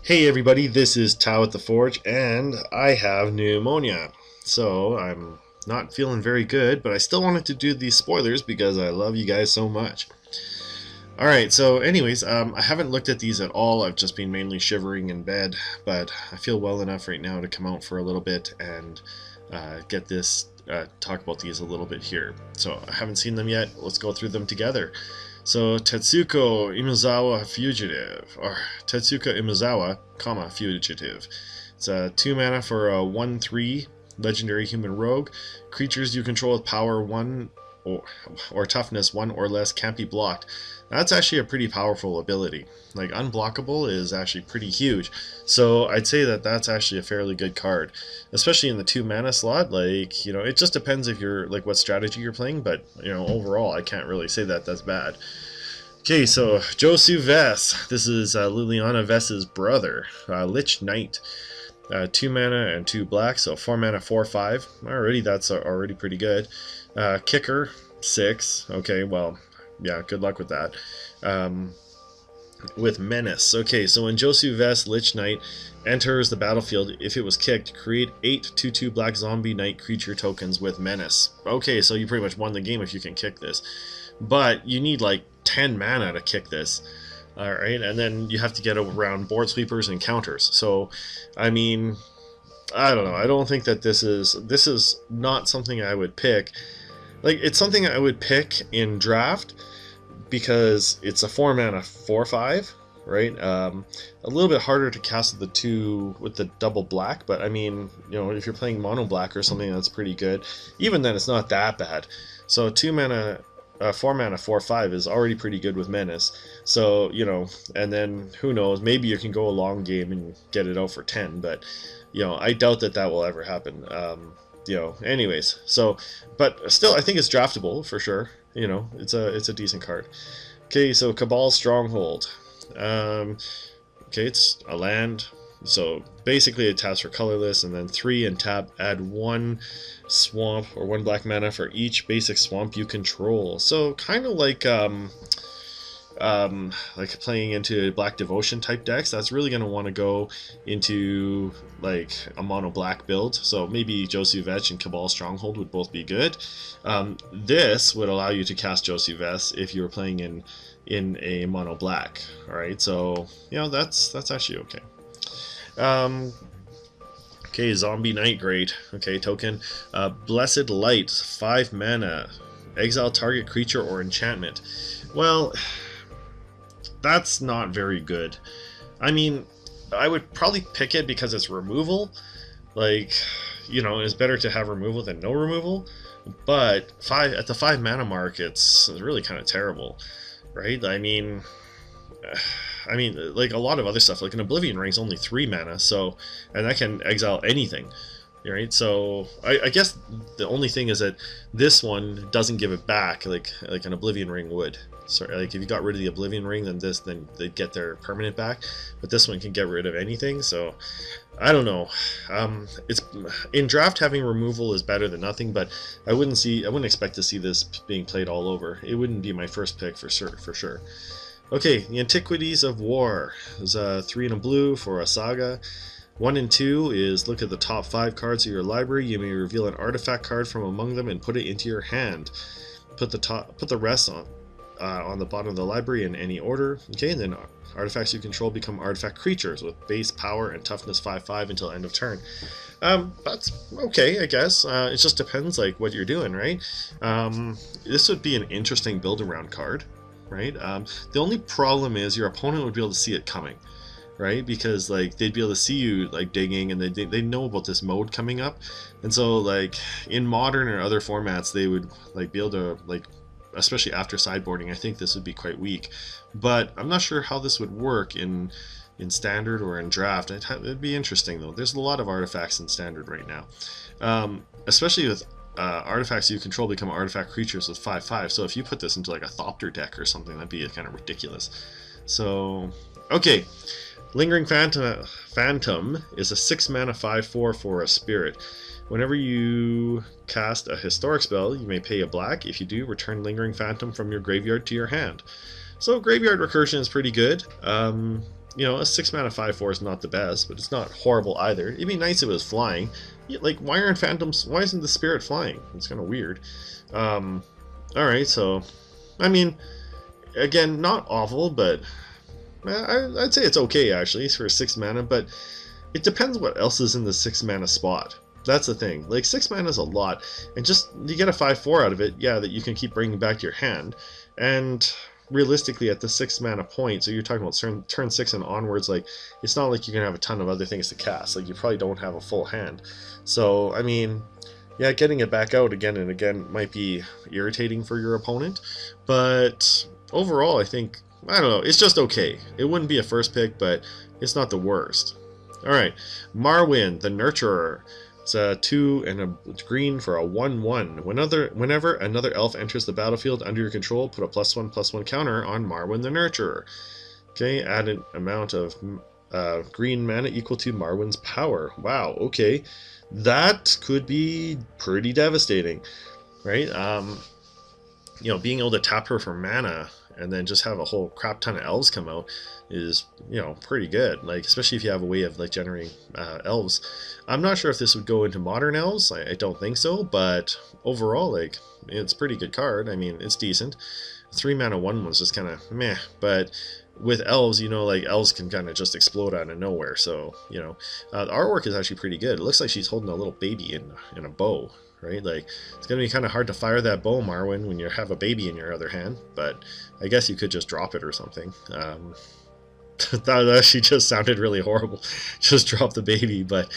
Hey everybody, this is Tao at the Forge, and I have pneumonia. So I'm not feeling very good, but I still wanted to do these spoilers because I love you guys so much. Alright, so anyways, I haven't looked at these at all. I've just been mainly shivering in bed, but I feel well enough right now to come out for a little bit and talk about these a little bit here. So I haven't seen them yet. Let's go through them together. So Tetsuko Imuzawa Fugitive, or Tetsuka Imuzawa, Fugitive. It's a 2 mana for a 1/3 legendary human rogue. Creatures you control with power 1 or toughness 1 or less can't be blocked. That's actually a pretty powerful ability. Like, unblockable is actually pretty huge. So I'd say that that's actually a fairly good card, especially in the 2 mana slot. Like, it just depends if you're like what strategy you're playing, but overall I can't really say that that's bad. Okay, so Josu Vess. This is Liliana Vess's brother, Lich Knight. 2 mana and 2 black, so 4 mana, 4/5. Already, that's already pretty good. Kicker, 6. Okay, well, yeah, good luck with that. With Menace. Okay, so when Josu Vess Lich Knight enters the battlefield, if it was kicked, create 8 2/2 black zombie knight creature tokens with Menace. Okay, so you pretty much won the game if you can kick this. But you need like 10 mana to kick this. Alright, and then you have to get around board sweepers and counters. So, I mean, I don't know. I don't think that this is not something I would pick. Like, it's something I would pick in draft because it's a 4 mana 4/5, right? A little bit harder to cast with the double black, but I mean, if you're playing mono black or something, that's pretty good. Even then, it's not that bad. So 2 mana 4 mana 4/5 is already pretty good with Menace. So, and then who knows, maybe you can go a long game and get it out for 10, but I doubt that that will ever happen. Anyways, so, but still, I think it's draftable for sure. It's a decent card. Okay, so Cabal Stronghold. Okay, it's a land. So basically it taps for colorless, and then 3 and tap, add 1 swamp or 1 black mana for each basic swamp you control. So kind of like playing into Black Devotion type decks. That's really going to want to go into like a mono black build. So maybe Josu Vetch and Cabal Stronghold would both be good. This would allow you to cast Josu Vess if you were playing in a mono black. All right, so that's actually okay. Okay, Zombie Knight, great. Okay, token. Blessed Light, 5 mana. Exile target creature or enchantment. Well, that's not very good. I mean, I would probably pick it because it's removal. Like, it's better to have removal than no removal. But at the 5 mana mark, it's really kind of terrible, right? I mean, like a lot of other stuff, like an Oblivion Ring's only 3 mana, so, and that can exile anything, right? So I guess the only thing is that this one doesn't give it back like an Oblivion Ring would. So like if you got rid of the Oblivion Ring, then they'd get their permanent back, but this one can get rid of anything. So I don't know. It's in draft, having removal is better than nothing, but I wouldn't expect to see this being played all over. It wouldn't be my first pick for sure. Okay, the Antiquities of War is 3 and a blue for a saga. 1 and 2 is look at the top 5 cards of your library. You may reveal an artifact card from among them and put it into your hand. Put the rest on the bottom of the library in any order. Okay, and then artifacts you control become artifact creatures with base power and toughness 5/5 until end of turn. That's okay, I guess. It just depends like what you're doing, right? This would be an interesting build around card. Right? The only problem is your opponent would be able to see it coming, right? Because like they'd be able to see you like digging, and they know about this mode coming up, and so like in modern or other formats they would like be able to like, especially after sideboarding, I think this would be quite weak. But I'm not sure how this would work in standard or in draft. It'd be interesting though. There's a lot of artifacts in standard right now, especially with artifacts you control become artifact creatures with 5/5. So if you put this into like a Thopter deck or something, that'd be kind of ridiculous. So, okay. Lingering Phantom is a 6 mana 5/4 for a spirit. Whenever you cast a historic spell, you may pay a black. If you do, return Lingering Phantom from your graveyard to your hand. So graveyard recursion is pretty good. You know, a 6 mana 5/4 is not the best, but it's not horrible either. It'd be nice if it was flying. Yeah, like, why aren't Phantoms? Why isn't the Spirit flying? It's kind of weird. Alright, so, I mean, again, not awful, but I'd say it's okay actually for 6 mana, but it depends what else is in the 6 mana spot. That's the thing. Like, 6 mana is a lot, and just you get a 5/4 out of it, yeah, that you can keep bringing back to your hand. And realistically, at the 6 mana point, so you're talking about turn 6 and onwards, like, it's not like you're gonna have a ton of other things to cast. Like, you probably don't have a full hand. So, I mean, yeah, getting it back out again and again might be irritating for your opponent, but overall, I think, I don't know, it's just okay. It wouldn't be a first pick, but it's not the worst. Alright, Marwyn, the Nurturer. It's a 2 and a green for a 1/1. Whenever another elf enters the battlefield under your control, put a +1/+1 counter on Marwyn the Nurturer. Okay, add an amount of green mana equal to Marwyn's power. Wow, okay. That could be pretty devastating, right? You know, being able to tap her for mana and then just have a whole crap ton of elves come out is, you know, pretty good. Like, especially if you have a way of like generating elves. I'm not sure if this would go into modern elves. I don't think so, but overall, like, it's a pretty good card. I mean, it's decent. 3 mana 1 was just kind of meh, but with elves, you know, like, elves can kind of just explode out of nowhere. So, you know, the artwork is actually pretty good. It looks like she's holding a little baby in a bow. Right, like, it's gonna be kind of hard to fire that bow, Marwyn, when you have a baby in your other hand. But I guess you could just drop it or something. That actually just sounded really horrible. Just drop the baby, but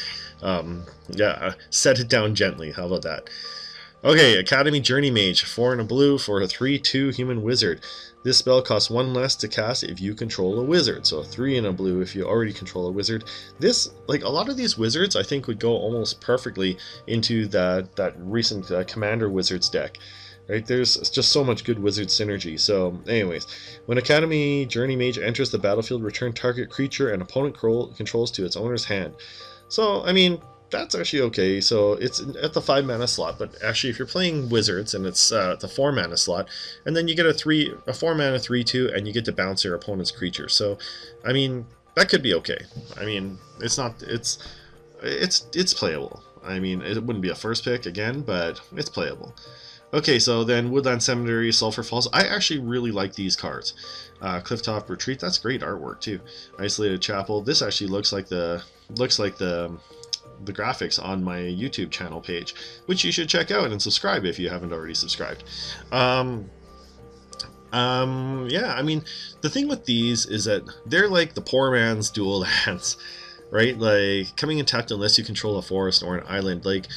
yeah, set it down gently. How about that? Okay, Academy Journey Mage, 4 and a blue for a 3/2 human wizard. This spell costs 1 less to cast if you control a wizard, so 3 and a blue if you already control a wizard. This, like, a lot of these wizards, I think would go almost perfectly into that recent Commander Wizards deck. Right, there's just so much good wizard synergy. So, anyways, when Academy Journey Mage enters the battlefield, return target creature and opponent controls to its owner's hand. So, I mean, that's actually okay. So it's at the 5 mana slot, but actually if you're playing wizards and it's the 4 mana slot, and then you get a 4 mana 3/2 and you get to bounce your opponent's creature. So, I mean, that could be okay. I mean, it's playable. I mean, it wouldn't be a first pick again, but it's playable. Okay, so then Woodland Cemetery, Sulphur Falls. I actually really like these cards. Clifftop Retreat, that's great artwork too. Isolated Chapel. This actually looks like the graphics on my YouTube channel page, which you should check out and subscribe if you haven't already subscribed. Yeah, I mean, the thing with these is that they're like the poor man's dual lands, right? Like, coming in tapped unless you control a forest or an island. Like,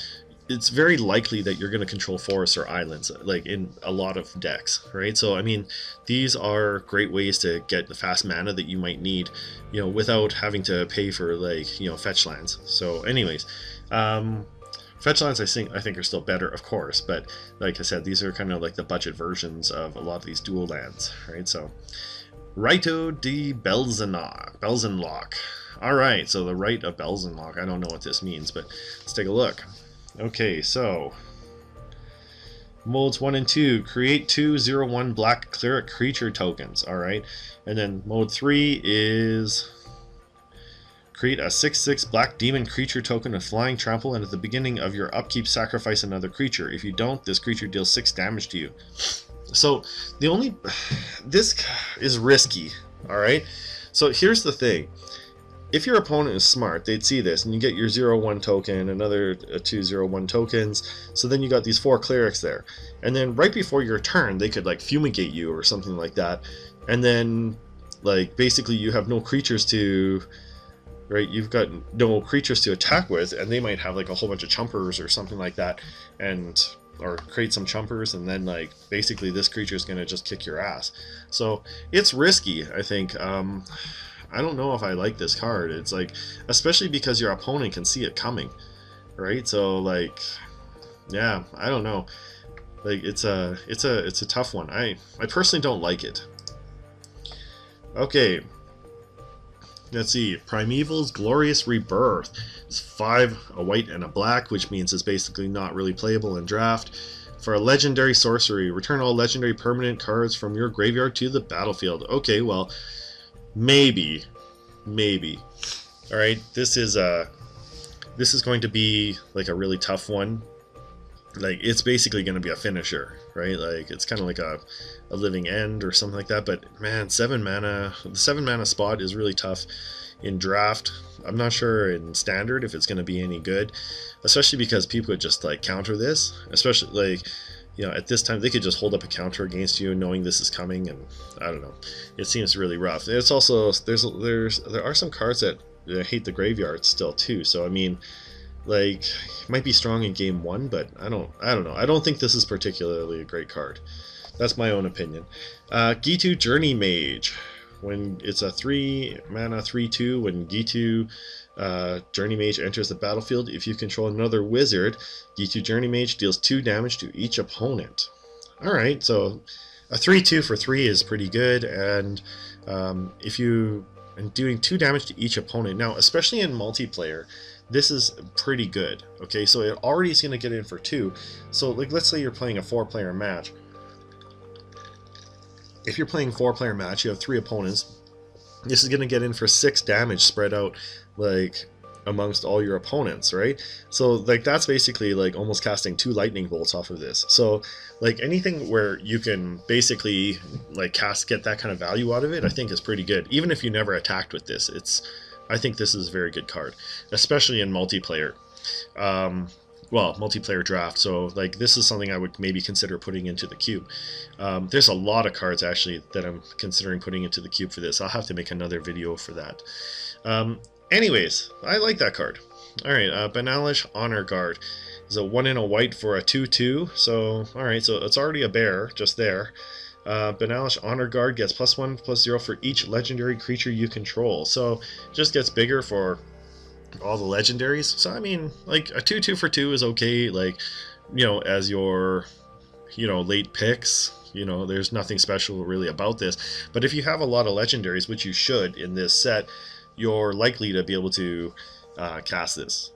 it's very likely that you're going to control forests or islands, like, in a lot of decks, right? So, I mean, these are great ways to get the fast mana that you might need, you know, without having to pay for, like, you know, fetch lands. So, anyways, fetch lands I think are still better, of course, but like I said, these are kind of like the budget versions of a lot of these dual lands, right? So, Rito de Belzenlock. All right, so the Rite of Belzenlock. I don't know what this means, but let's take a look. Okay, so modes 1 and 2, create 2/0/1 black cleric creature tokens. Alright, and then mode 3 is create a 6/6 black demon creature token with flying trample, and at the beginning of your upkeep sacrifice another creature. If you don't, this creature deals 6 damage to you. So this is risky. Alright, so here's the thing. If your opponent is smart, they'd see this, and you get your 0/1 token, another 2/0/1 tokens, so then you got these 4 clerics there. And then right before your turn, they could, like, fumigate you or something like that, and then, like, basically you have no creatures to, right, you've got no creatures to attack with, and they might have, like, a whole bunch of chumpers or something like that, or create some chumpers, and then, like, basically this creature is going to just kick your ass. So it's risky, I think. I don't know if I like this card. It's like, especially because your opponent can see it coming, right? So, like, yeah, I don't know. Like, it's a tough one. I personally don't like it. Okay, let's see. Primeval's Glorious Rebirth. It's 5, a white and a black, which means it's basically not really playable in draft. For a legendary sorcery, return all legendary permanent cards from your graveyard to the battlefield. Okay, well, maybe, maybe. All right, this is going to be like a really tough one. Like, it's basically going to be a finisher, right? Like, it's kind of like a living end or something like that. But man, 7 mana, the 7 mana spot is really tough in draft. I'm not sure in standard if it's going to be any good, especially because people would just like counter this, especially like, you know, at this time they could just hold up a counter against you knowing this is coming, and I don't know, it seems really rough. It's also, there are some cards that hate the graveyard still too, so I mean, like, it might be strong in game 1, but I don't know. I don't think this is particularly a great card. That's my own opinion. Gitu Journey Mage. When it's a 3 mana 3/2, when Gitu Journey Mage enters the battlefield, if you control another wizard, Gitu Journey Mage deals 2 damage to each opponent. Alright, so a 3/2 for 3 is pretty good, and if you and doing 2 damage to each opponent. Now, especially in multiplayer, this is pretty good. Okay, so it already is going to get in for 2. So, like, let's say you're playing a 4-player match. If you're playing a 4-player match, you have 3 opponents. This is going to get in for 6 damage spread out, like, amongst all your opponents, right? So, like, that's basically like almost casting 2 lightning bolts off of this. So, like, anything where you can basically like get that kind of value out of it, I think is pretty good. Even if you never attacked with this, I think this is a very good card, especially in multiplayer. Well, multiplayer draft. So, like, this is something I would maybe consider putting into the cube. There's a lot of cards actually that I'm considering putting into the cube for this. I'll have to make another video for that. Anyways, I like that card. Alright, Banalish Honor Guard is a 1 and a white for a 2/2. So, alright, so it's already a bear just there. Banalish Honor Guard gets +1/+0 for each legendary creature you control. So, it just gets bigger for all the legendaries. So, I mean, like, a 2/2 for 2 is okay, like, you know, as your, you know, late picks. You know, there's nothing special really about this. But if you have a lot of legendaries, which you should in this set, you're likely to be able to cast this,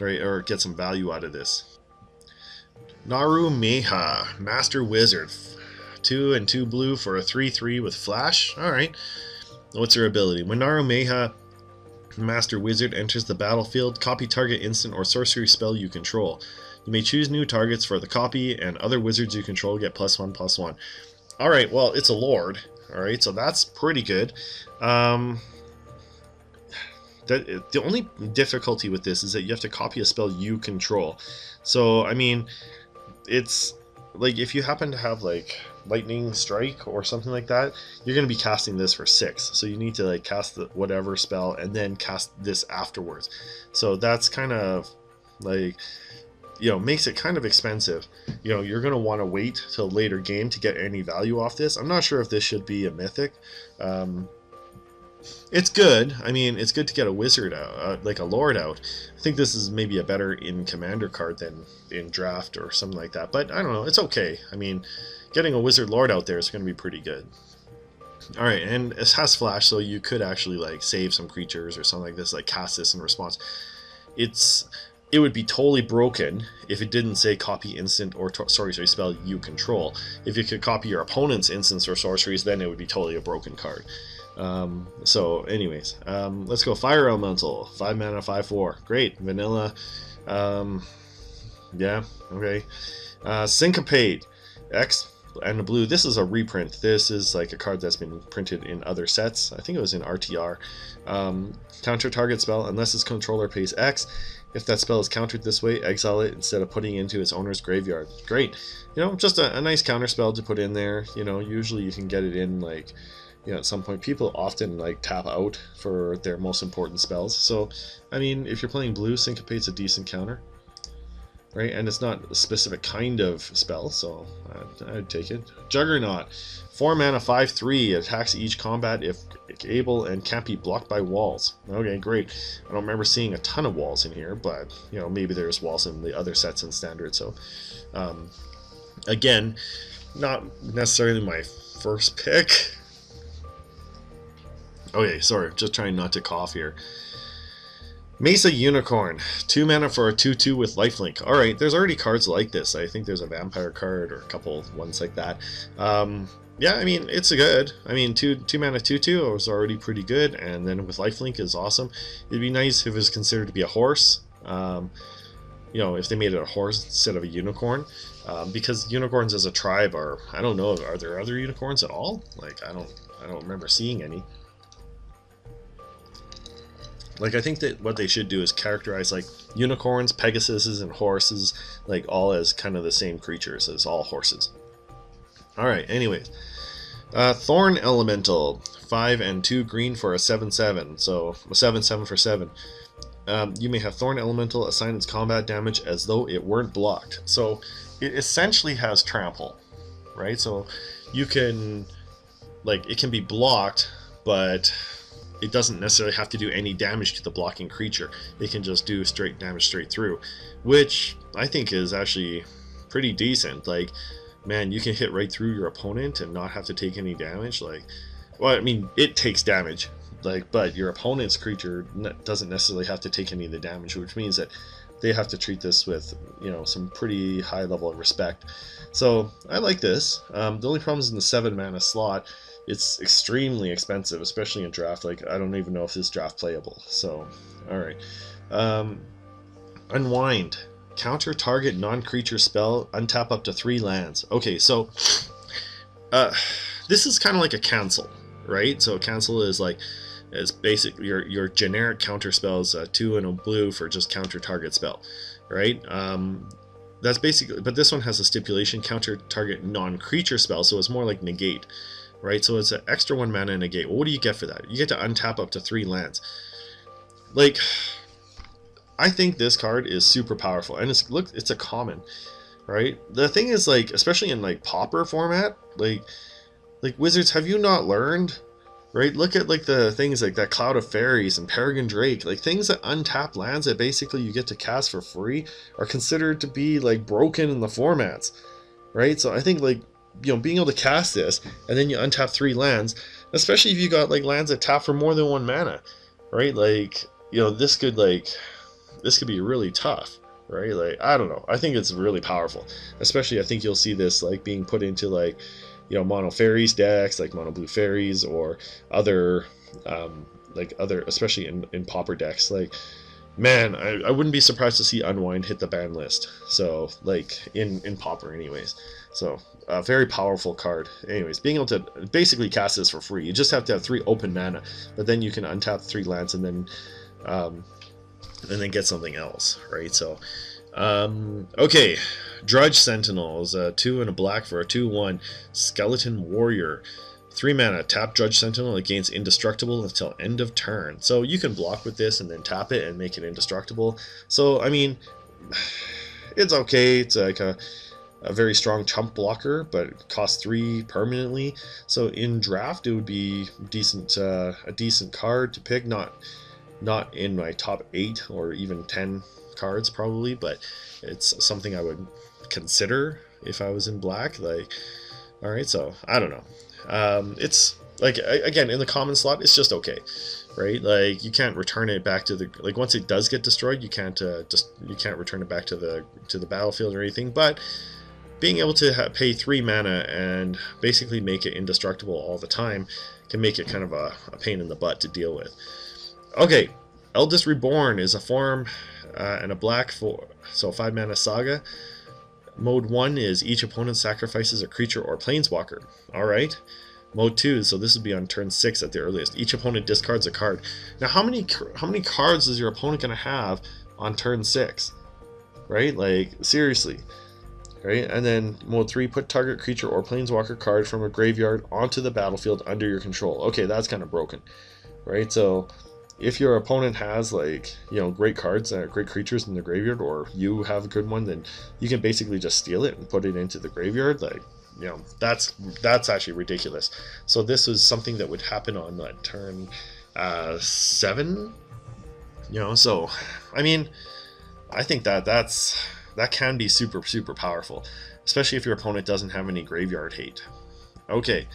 right, or get some value out of this. Naru Meha, Master Wizard, 2 and 2 blue for a 3/3 with flash. Alright, what's her ability? When Naru Meha, Master Wizard, enters the battlefield, copy target instant or sorcery spell you control. You may choose new targets for the copy, and other wizards you control get +1/+1. Alright, well, it's a lord, alright, so that's pretty good. The only difficulty with this is that you have to copy a spell you control. So, I mean, it's like if you happen to have like Lightning Strike or something like that, you're going to be casting this for 6. So you need to like cast the whatever spell and then cast this afterwards. So that's kind of like, you know, makes it kind of expensive. You know, you're going to want to wait till later game to get any value off this. I'm not sure if this should be a mythic. It's good. I mean, it's good to get a wizard out, like a lord out. I think this is maybe a better in commander card than in draft or something like that. But I don't know. It's okay. I mean, getting a wizard lord out there is going to be pretty good. All right, and it has flash, so you could actually like save some creatures or something like this, like cast this in response. It would be totally broken if it didn't say copy instant or sorcery spell you control. If you could copy your opponent's instants or sorceries, then it would be totally a broken card. So anyways, let's go Fire Elemental, 5 mana, 5/4. Great, vanilla. Yeah, okay. Syncopate, X and a blue. This is a reprint. This is like a card that's been printed in other sets. I think it was in RTR. Counter target spell unless its controller pays X. If that spell is countered this way, exile it instead of putting it into its owner's graveyard. Great. You know, just a nice counter spell to put in there. You know, usually you can get it in like, you know, at some point. People often like tap out for their most important spells. So, I mean, if you're playing blue, Syncopate's a decent counter, right? And it's not a specific kind of spell, so I'd take it. Juggernaut, 4 mana, 5/3, attacks each combat if able and can't be blocked by walls. Okay, great. I don't remember seeing a ton of walls in here, but you know, maybe there's walls in the other sets in standard. So, again, not necessarily my first pick. Okay, sorry, just trying not to cough here. Mesa Unicorn, 2 mana for a 2/2 with lifelink. Alright, there's already cards like this. I think there's a vampire card or a couple ones like that. yeah, I mean, it's a good. I mean, two mana 2/2 was already pretty good, and then with lifelink is awesome. It'd be nice if it was considered to be a horse. You know, if they made it a horse instead of a unicorn, because unicorns as a tribe are, I don't know, are there other unicorns at all? Like, I don't remember seeing any. Like, I think that what they should do is characterize like unicorns, pegasuses, and horses like all as kind of the same creatures as all horses. All right. Anyways, Thorn Elemental, 5 and 2 green for a 7/7. So a 7/7 for 7. You may have Thorn Elemental assign its combat damage as though it weren't blocked. So it essentially has trample, right? So you can, like, it can be blocked, but it doesn't necessarily have to do any damage to the blocking creature. It can just do straight damage straight through, which I think is actually pretty decent. Like, man, you can hit right through your opponent and not have to take any damage. Like, well, I mean, it takes damage, like, but your opponent's creature doesn't necessarily have to take any of the damage, which means that they have to treat this with, you know, some pretty high level of respect. So I like this. The only problem is in the 7 mana slot. It's extremely expensive, especially in draft. Like, I don't even know if this draft playable. So, all right. Unwind. Counter target non-creature spell. Untap up to 3 lands. Okay, so this is kind of like a cancel, right? So a cancel is like, it's basically your generic counter spells, 2 and a blue for just counter target spell, right? That's basically, but this one has a stipulation, counter target non-creature spell, so it's more like negate. Right, so it's an extra 1 mana and negate. Well, what do you get for that? You get to untap up to 3 lands. Like, I think this card is super powerful, and it's a common, right? The thing is, like, especially in like pauper format, like Wizards, have you not learned? Right, look at like the things like that Cloud of Fairies and Peregrine Drake, like things that untap lands that basically you get to cast for free are considered to be like broken in the formats, right? So I think, like, you know, being able to cast this and then you untap 3 lands, especially if you got like lands that tap for more than 1 mana, right? Like, you know, this could be really tough, right? Like, I don't know, I think it's really powerful. Especially, I think you'll see this like being put into like, you know, mono fairies decks, like mono blue fairies, or other especially in pauper decks. Like, man, I wouldn't be surprised to see Unwind hit the ban list. So, like, in pauper anyways. So, a very powerful card. Anyways, being able to basically cast this for free. You just have to have 3 open mana, but then you can untap 3 lands and then get something else, right? So, okay, Drudge Sentinel is a 2 and a black for a 2/1 Skeleton Warrior. 3 mana, tap Drudge Sentinel, it gains indestructible until end of turn. So you can block with this and then tap it and make it indestructible. So, I mean, it's okay. It's like a very strong chump blocker, but it costs 3 permanently. So in draft, it would be decent, a decent card to pick. Not in my top 8 or even 10 cards probably, but it's something I would consider if I was in black. Like, all right, so I don't know. It's like, again, in the common slot, it's just okay, right? Like, you can't return it back to the, like, once it does get destroyed, you can't return it back to the battlefield or anything. But being able to pay 3 mana and basically make it indestructible all the time can make it kind of a pain in the butt to deal with. Okay, Eldest Reborn is a form and a black for, so 5 mana saga. Mode 1 is each opponent sacrifices a creature or planeswalker. Alright. Mode 2, so this would be on turn 6 at the earliest. Each opponent discards a card. Now, how many cards is your opponent going to have on turn 6? Right? Like, seriously. Right? And then mode 3, put target creature or planeswalker card from a graveyard onto the battlefield under your control. Okay, that's kind of broken. Right? So, if your opponent has, like, you know, great cards, great creatures in the graveyard, or you have a good one, then you can basically just steal it and put it into the graveyard. Like, you know, that's actually ridiculous. So this was something that would happen on like turn 7. You know, so I mean, I think that can be super powerful, especially if your opponent doesn't have any graveyard hate. Okay,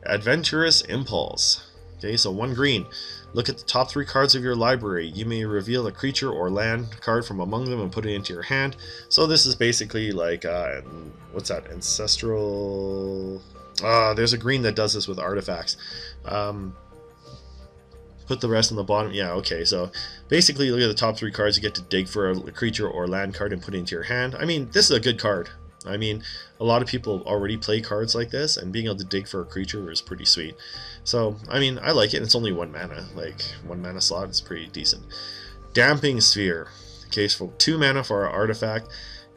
Adventurous Impulse. Okay, so 1 green. Look at the top 3 cards of your library. You may reveal a creature or land card from among them and put it into your hand. So this is basically like, what's that? Ancestral... There's a green that does this with artifacts. Put the rest on the bottom. Yeah, okay, so basically look at the top 3 cards. You get to dig for a creature or land card and put it into your hand. I mean, this is a good card. I mean, a lot of people already play cards like this, and being able to dig for a creature is pretty sweet. So, I mean, I like it. It's only 1 mana. Like, 1 mana slot is pretty decent. Damping Sphere. Okay, so 2 mana for our artifact.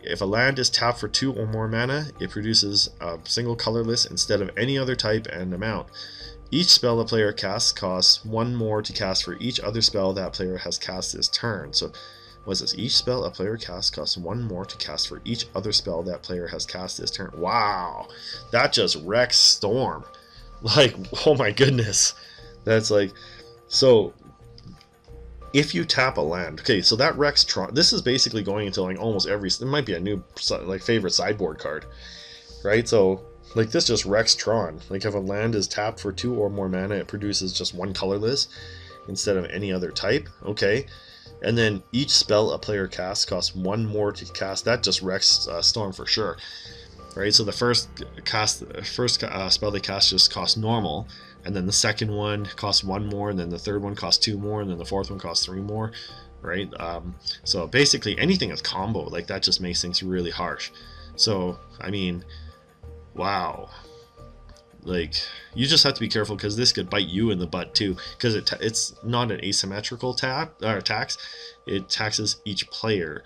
If a land is tapped for 2 or more mana, it produces a single colorless instead of any other type and amount. Each spell a player casts costs 1 more to cast for each other spell that player has cast this turn. So, what's this? Each spell a player casts costs 1 more to cast for each other spell that player has cast this turn. Wow! That just wrecks Storm. Like, oh my goodness. That's like... So, if you tap a land... Okay, so that wrecks Tron. This is basically going into like almost every... It might be a new like favorite sideboard card. Right? So... Like, this just wrecks Tron. Like, if a land is tapped for 2 or more mana, it produces just 1 colorless instead of any other type. Okay. And then each spell a player casts costs 1 more to cast. That just wrecks Storm for sure. Right? So the first spell they cast just costs normal. And then the second one costs 1 more. And then the third one costs 2 more. And then the fourth one costs 3 more. Right? So basically, anything that's combo, like, that just makes things really harsh. So, I mean... Wow. Like, you just have to be careful because this could bite you in the butt too, because it's not an asymmetrical tax. It taxes each player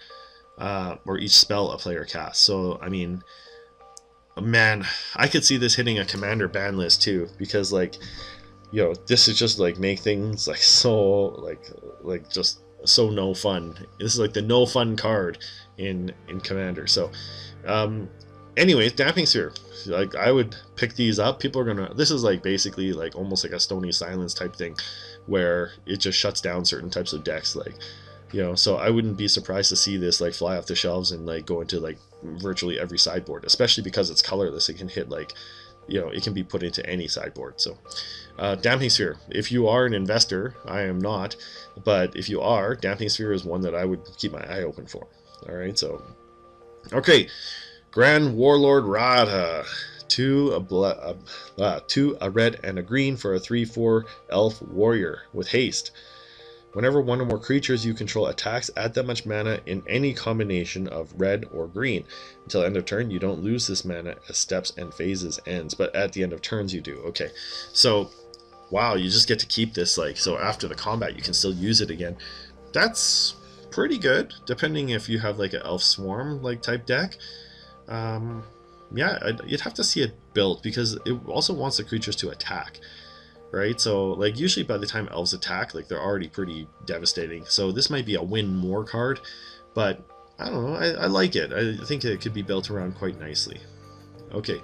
or each spell a player casts. So I mean, man, I could see this hitting a commander ban list too, because like, you know, this is just like make things like so like just so no fun. This is like the no fun card in commander. So anyways, Damping Sphere. Like, I would pick these up. People are gonna... This is like basically like almost like a Stony Silence type thing, where it just shuts down certain types of decks. Like, you know, so I wouldn't be surprised to see this like fly off the shelves and like go into like virtually every sideboard, especially because it's colorless. It can hit like, you know, it can be put into any sideboard. So, Damping Sphere. If you are an investor, I am not, but if you are, Damping Sphere is one that I would keep my eye open for. All right, so okay. Grand Warlord Radha, 2 a red and a green for a 3/4 elf warrior with haste. Whenever 1 or more creatures you control attacks, add that much mana in any combination of red or green. Until end of turn, you don't lose this mana as steps and phases ends, but at the end of turns you do. Okay, so wow, you just get to keep this, like, so after the combat you can still use it again. That's pretty good, depending if you have like an elf swarm like type deck. Yeah, you'd have to see it built, because it also wants the creatures to attack, right? So like usually by the time elves attack, like they're already pretty devastating. So this might be a win more card, but I don't know, I like it. I think it could be built around quite nicely. Okay,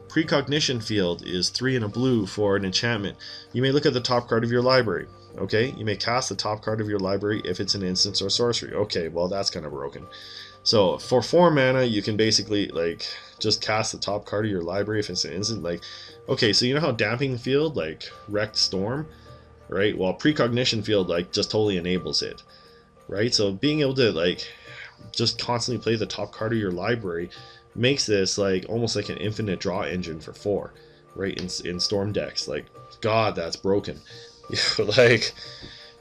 Precognition Field is 3 and a blue for an enchantment. You may look at the top card of your library. Okay, you may cast the top card of your library if it's an instance or sorcery. Okay, well that's kind of broken. So for 4 mana, you can basically like just cast the top card of your library if it's an instant. Like, okay, so you know how Damping Field like wrecked Storm, right? Well, Precognition Field like just totally enables it, right? So being able to like just constantly play the top card of your library makes this like almost like an infinite draw engine for 4, right? In Storm decks, like, God, that's broken. Like,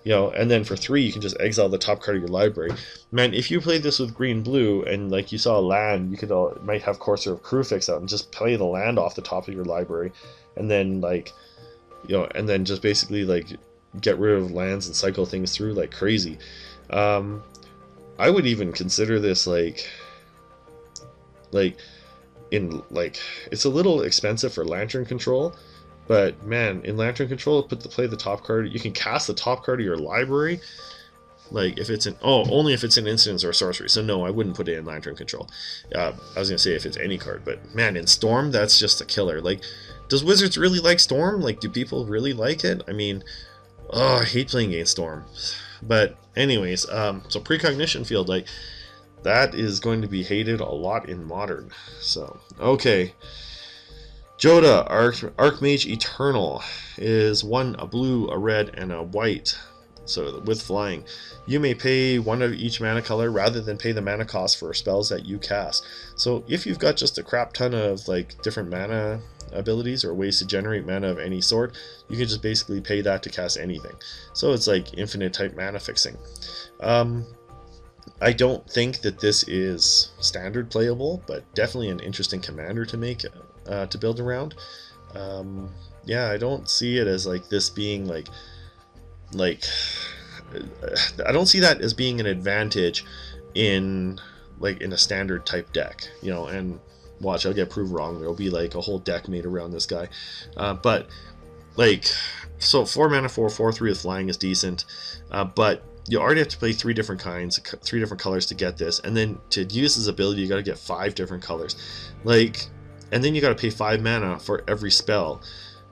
you know, and then for 3 you can just exile the top card of your library. Man, if you played this with green blue and like you saw a land, you could might have Courser of Crufix out and just play the land off the top of your library, and then like, you know, and then just basically like get rid of lands and cycle things through like crazy. I would even consider this like in like, it's a little expensive for Lantern control. But man, in Lantern control, play the top card. You can cast the top card of your library, like if it's only if it's an instance or sorcery. So no, I wouldn't put it in Lantern control. I was gonna say if it's any card, but man, in Storm, that's just a killer. Like, does Wizards really like Storm? Like, do people really like it? I mean, oh, I hate playing against Storm. But anyways, so Precognition Field, like, that is going to be hated a lot in Modern. So okay. Joda, Archmage Eternal, is 1 a blue, a red, and a white So with flying, you may pay one of each mana color rather than pay the mana cost for spells that you cast. So if you've got just a crap ton of like different mana abilities or ways to generate mana of any sort, you can just basically pay that to cast anything. So it's like infinite type mana fixing. I don't think that this is standard playable, but definitely an interesting commander to make, to build around. Yeah, I don't see it as like this being like I don't see that as being an advantage in a standard type deck, you know. And watch, I'll get proved wrong. There'll be like a whole deck made around this guy, but like, so 4 mana for 4/3 with flying is decent, but you already have to play 3 different kinds, 3 different colors to get this, and then to use this ability you got to get 5 different colors, like, and then you got to pay 5 mana for every spell,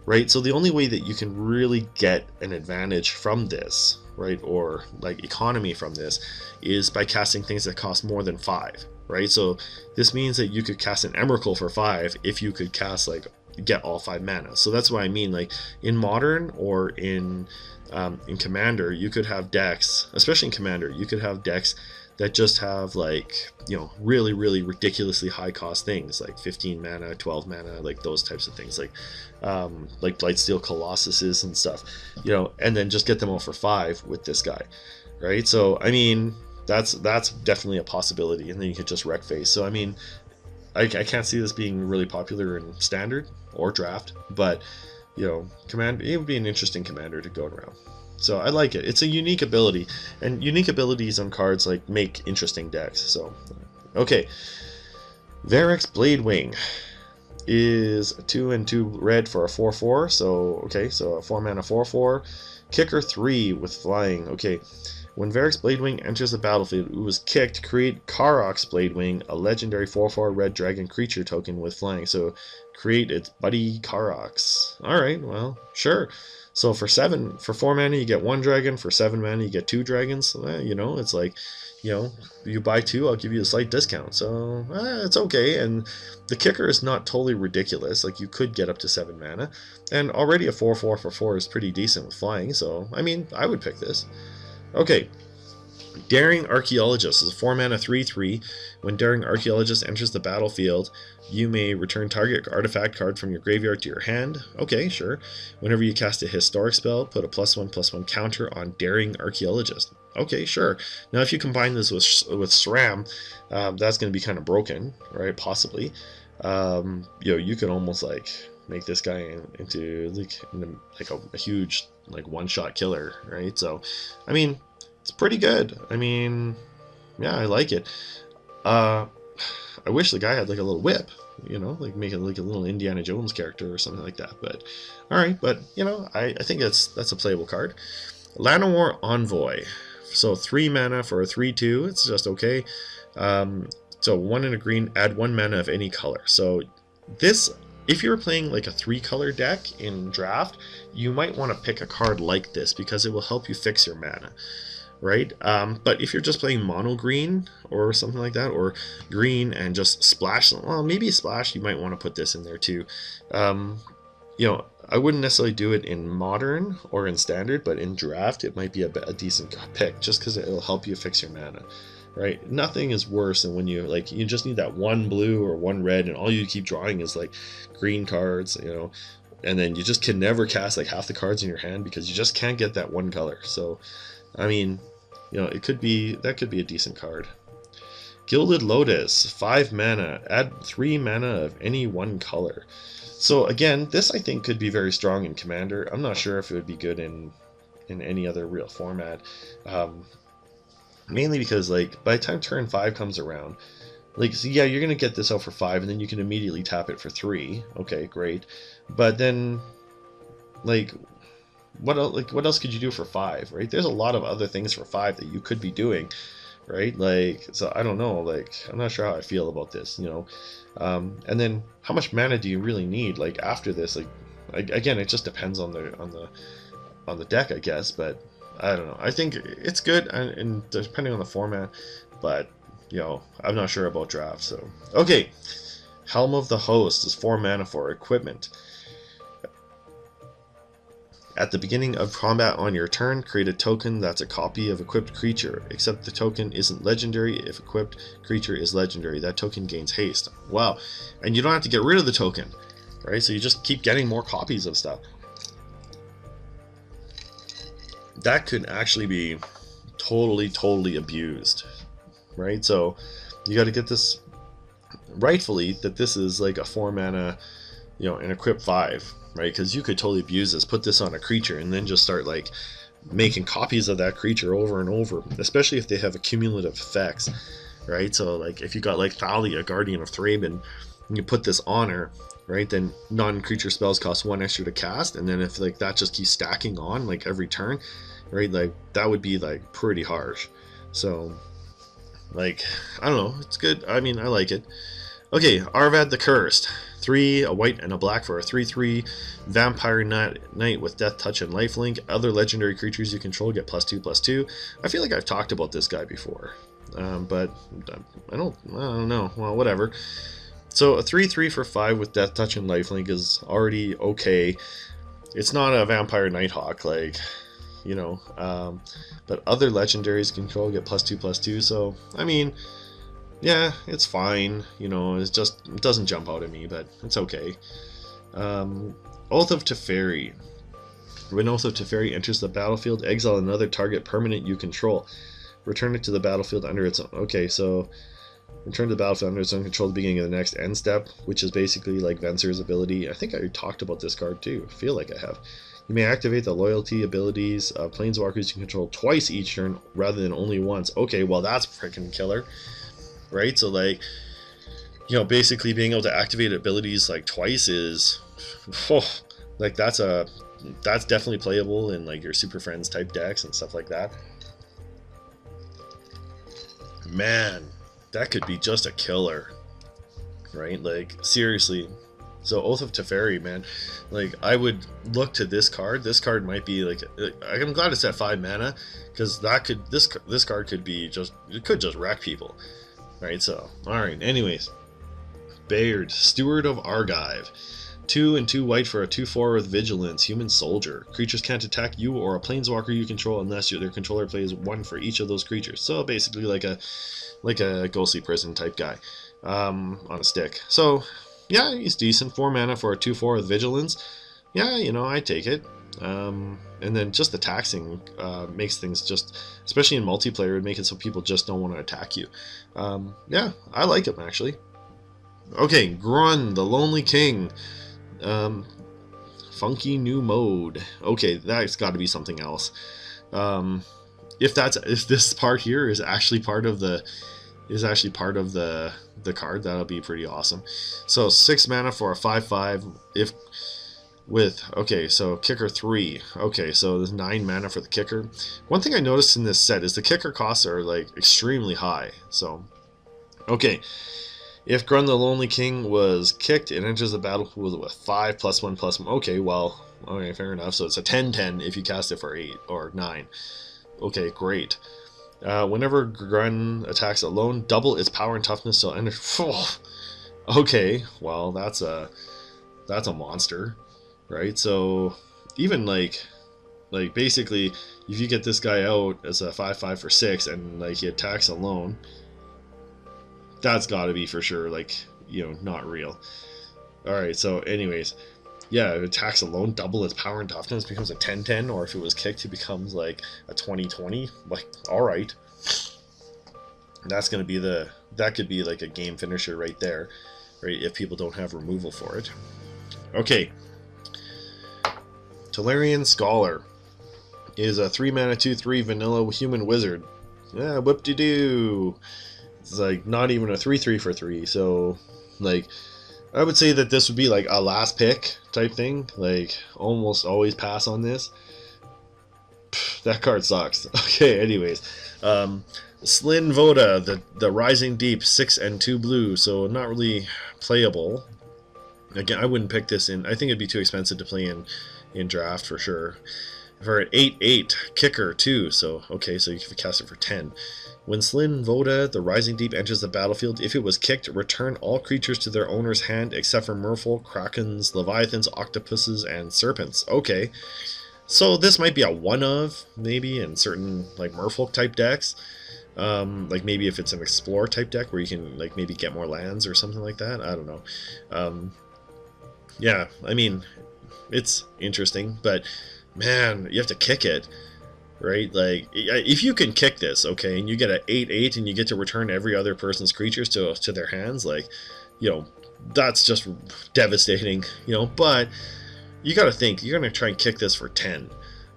right? So the only way that you can really get an advantage from this, right, or like economy from this, is by casting things that cost more than 5, right? So this means that you could cast an Emrakul for 5 if you could cast like get all 5 mana. So that's what I mean, like in Modern or in Commander, you could have decks, especially in Commander, you could have decks that just have like, you know, really ridiculously high cost things like 15 mana, 12 mana, like those types of things, like Blightsteel Colossuses and stuff, you know, and then just get them all for 5 with this guy, right? So I mean, that's definitely a possibility, and then you could just wreck face. So I mean, I can't see this being really popular in Standard or Draft, but you know, Commander, it would be an interesting commander to go around. So I like it. It's a unique ability, and unique abilities on cards like make interesting decks. So okay, Varric's Bladewing is a 2/2 red for a 4/4. So okay, so a 4 mana 4/4, kicker 3 with flying. Okay, when Varric's Bladewing enters the battlefield, it was kicked. Create Karok's Bladewing, a legendary 4/4 red dragon creature token with flying. So create its buddy Karok's. Alright, well, sure. So for 4 mana you get 1 dragon, for 7 mana you get 2 dragons. You know, it's like, you know, you buy 2, I'll give you a slight discount. So it's okay, and the kicker is not totally ridiculous. Like, you could get up to 7 mana, and already a 4/4 for 4 is pretty decent with flying, so I mean, I would pick this. Okay, Daring Archaeologist is a 4 mana 3/3. When Daring Archaeologist enters the battlefield, you may return target artifact card from your graveyard to your hand. Okay, sure. Whenever you cast a historic spell, put a +1/+1 counter on Daring Archaeologist. Okay, sure. Now if you combine this with SRAM, that's going to be kind of broken, right? Possibly. You know, you could almost like make this guy into like a huge like one-shot killer, right? So I mean, it's pretty good. I mean, yeah, I like it. I wish the guy had like a little whip, you know, like make it like a little Indiana Jones character or something like that. But all right, but you know, I think that's a playable card. Llanowar Envoy, so 3 mana for a 3/2. It's just okay. So 1 and a green, add 1 mana of any color. So this, if you're playing like a 3-color deck in Draft, you might want to pick a card like this because it will help you fix your mana, right? But if you're just playing mono green or something like that, or green and just splash, well, maybe splash, you might want to put this in there too. You know, I wouldn't necessarily do it in Modern or in Standard, but in Draft it might be a decent pick just because it'll help you fix your mana, right? Nothing is worse than when you just need that 1 blue or 1 red and all you keep drawing is like green cards, you know, and then you just can never cast like half the cards in your hand because you just can't get that 1 color. So I mean, you know, that could be a decent card. Gilded Lotus, 5 mana, add 3 mana of any 1 color. So again, this I think could be very strong in Commander. I'm not sure if it would be good in any other real format. Mainly because like by the time turn 5 comes around, like, so yeah, you're gonna get this out for 5 and then you can immediately tap it for 3. Okay, great. But then like what else could you do for 5, right? There's a lot of other things for 5 that you could be doing, right? Like, so I don't know, like, I'm not sure how I feel about this, you know. And then how much mana do you really need like after this? Like, again, it just depends on the deck, I guess, but I don't know. I think it's good and depending on the format, but you know, I'm not sure about Draft. So okay, Helm of the Host is 4 mana for equipment. At the beginning of combat on your turn, create a token that's a copy of equipped creature, except the token isn't legendary. If equipped creature is legendary, that token gains haste. Wow. And you don't have to get rid of the token, right? So you just keep getting more copies of stuff. That could actually be totally abused, right? So you got to get this rightfully, that this is like a 4 mana, you know, an equip 5, right? Because you could totally abuse this, put this on a creature, and then just start like making copies of that creature over and over, especially if they have accumulative effects, right? So like if you got like Thalia, Guardian of Thraben, and you put this on her, right, then non-creature spells cost 1 extra to cast, and then if like that just keeps stacking on like every turn, right, like that would be like pretty harsh. So like, I don't know, it's good. I mean, I like it. Okay, Arvad the Cursed. 3, a white and a black for a 3/3 vampire knight with death touch and lifelink. Other legendary creatures you control get +2/+2. I feel like I've talked about this guy before, but I don't know. Well, whatever. So a 3/3 for 5 with death touch and lifelink is already okay. It's not a vampire nighthawk, like, you know, but other legendaries control get +2/+2. So I mean, yeah, it's fine, you know, it doesn't jump out at me, but it's okay. Oath of Teferi. When Oath of Teferi enters the battlefield, exile another target permanent you control. Return it to the battlefield under its own. Okay, so return to the battlefield under its own control at the beginning of the next end step, which is basically like Venser's ability. I think I talked about this card too. I feel like I have. You may activate the loyalty abilities of planeswalkers you control twice each turn rather than only once. Okay, well that's freaking killer. Right, so like, you know, basically being able to activate abilities like twice is, like that's definitely playable in like your Super Friends type decks and stuff like that. Man, that could be just a killer, right? Like seriously. So Oath of Teferi, man, like I would look to this card. This card might be like, I'm glad it's at 5 mana, because that could this card could be just, it could just wreck people. Right, so, alright, anyways. Bayard, Steward of Argive. 2 and 2 white for a 2/4 with Vigilance, Human Soldier. Creatures can't attack you or a planeswalker you control unless their controller plays 1 for each of those creatures. So basically like a Ghostly Prison type guy on a stick. So, yeah, he's decent. 4 mana for a 2/4 with Vigilance. Yeah, you know, I take it. And then just the taxing makes things just, especially in multiplayer, would make it so people just don't want to attack you. Yeah, I like him actually. Okay, Grun, the Lonely King. Funky new mode. Okay, that's got to be something else. If this part here is actually part of the card, that'll be pretty awesome. So 6 mana for a 5/5. If with, okay, so kicker 3. Okay, so there's 9 mana for the kicker. One thing I noticed in this set is the kicker costs are like extremely high. So, okay, if Grun the Lonely King was kicked, it enters the battlefield with 5+1/+1. Okay, well, okay, fair enough. So it's a 10/10 if you cast it for 8 or 9. Okay, great. Whenever Grun attacks alone, double its power and toughness till enter. Okay, well that's a monster. Right, so even like basically, if you get this guy out as a 5/5 for 6 and like he attacks alone, that's got to be for sure like, you know, not real. All right, so anyways, yeah, it attacks alone, double its power and toughness, becomes a 10/10, or if it was kicked, it becomes like a 20/20. Like, all right, that's gonna be that could be like a game finisher right there, right? If people don't have removal for it. Okay. Tolarian Scholar is a 3 mana 2/3 vanilla human wizard. Yeah, whoop-de-doo. It's like not even a 3/3 for 3. So, like, I would say that this would be like a last pick type thing. Like, almost always pass on this. Pff, that card sucks. Okay, anyways. Slyn Voda, the Rising Deep, 6 and 2 blue. So, not really playable. Again, I wouldn't pick this in. I think it'd be too expensive to play in draft for sure. For an 8/8 kicker too, so okay, so you can cast it for 10. When Slyn Voda, the Rising Deep, enters the battlefield, if it was kicked, return all creatures to their owner's hand except for Merfolk, Krakens, Leviathans, Octopuses, and Serpents. Okay, So this might be a one of, maybe, in certain like Merfolk type decks. Like maybe if it's an Explore type deck where you can like maybe get more lands or something like that. I don't know. Yeah, I mean, it's interesting, but man, you have to kick it, right? Like, if you can kick this, okay, and you get an 8/8 and you get to return every other person's creatures to their hands, like, you know, that's just devastating, you know. But you got to think you're gonna try and kick this for 10,